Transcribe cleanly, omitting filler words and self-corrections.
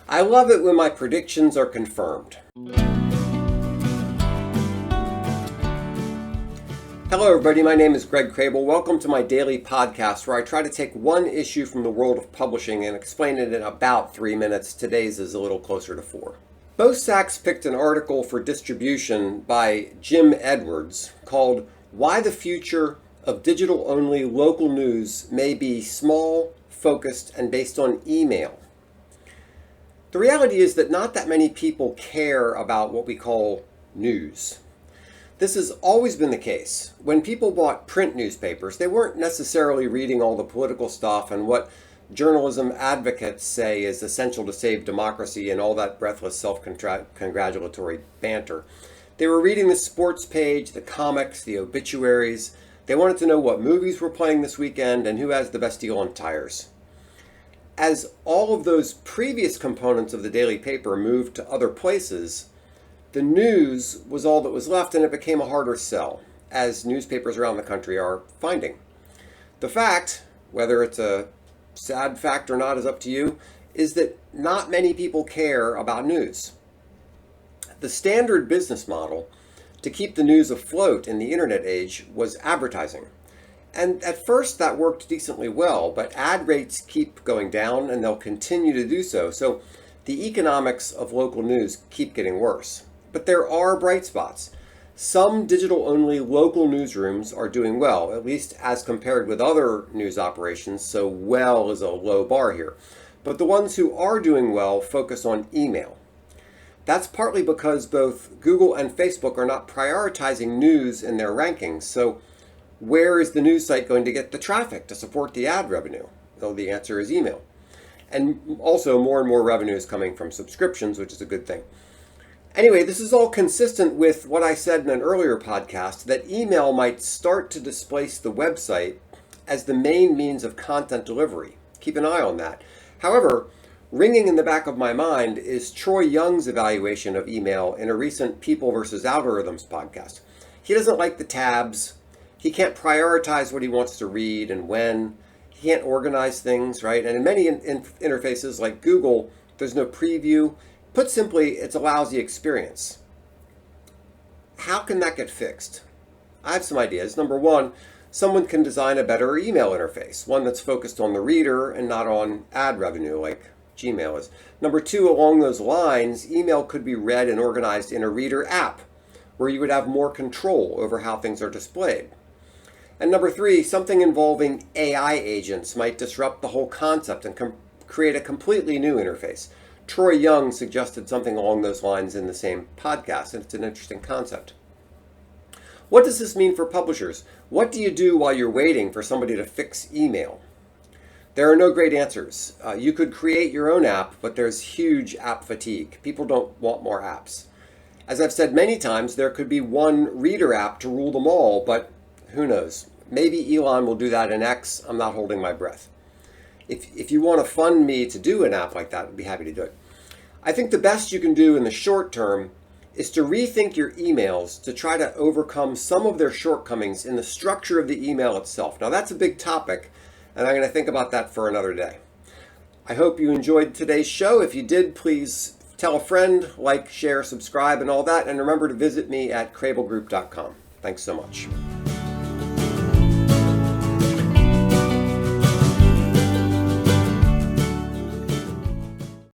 I love it when my predictions are confirmed. Hello everybody, my name is Greg Crable. Welcome to my daily podcast where I try to take one issue from the world of publishing and explain it in about 3 minutes. Today's is a little closer to 4. Bo Sachs picked an article for distribution by Jim Edwards called "Why the Future of Digital-Only Local News May Be Small, Focused, and Based on Email." The reality is that not that many people care about what we call news. This has always been the case. When people bought print newspapers, they weren't necessarily reading all the political stuff and what journalism advocates say is essential to save democracy and all that breathless self-congratulatory banter. They were reading the sports page, the comics, the obituaries. They wanted to know what movies were playing this weekend and who has the best deal on tires. As all of those previous components of the daily paper moved to other places, the news was all that was left, and it became a harder sell, as newspapers around the country are finding. The fact, whether it's a sad fact or not is up to you, is that not many people care about news. The standard business model to keep the news afloat in the internet age was advertising. And at first that worked decently well, but ad rates keep going down and they'll continue to do so. So the economics of local news keep getting worse. But there are bright spots. Some digital-only local newsrooms are doing well, at least as compared with other news operations, so well is a low bar here. But the ones who are doing well focus on email. That's partly because both Google and Facebook are not prioritizing news in their rankings, so where is the news site going to get the traffic to support the ad revenue? Well, the answer is email. And also more and more revenue is coming from subscriptions, which is a good thing. Anyway, this is all consistent with what I said in an earlier podcast, that email might start to displace the website as the main means of content delivery. Keep an eye on that. However, ringing in the back of my mind is Troy Young's evaluation of email in a recent People versus Algorithms podcast. He doesn't like the tabs. He can't prioritize what he wants to read and when. He can't organize things, right? And in many interfaces like Google, there's no preview. Put simply, it's a lousy experience. How can that get fixed? I have some ideas. Number one, someone can design a better email interface, one that's focused on the reader and not on ad revenue like Gmail is. Number two, along those lines, email could be read and organized in a reader app where you would have more control over how things are displayed. And number three, something involving AI agents might disrupt the whole concept and create a completely new interface. Troy Young suggested something along those lines in the same podcast, and it's an interesting concept. What does this mean for publishers? What do you do while you're waiting for somebody to fix email? There are no great answers. You could create your own app, but there's huge app fatigue. People don't want more apps. As I've said many times, there could be one reader app to rule them all, but who knows? Maybe Elon will do that in X. I'm not holding my breath. If you want to fund me to do an app like that, I'd be happy to do it. I think the best you can do in the short term is to rethink your emails to try to overcome some of their shortcomings in the structure of the email itself. Now that's a big topic, and I'm going to think about that for another day. I hope you enjoyed today's show. If you did, please tell a friend, like, share, subscribe, and all that. And remember to visit me at crablegroup.com. Thanks so much.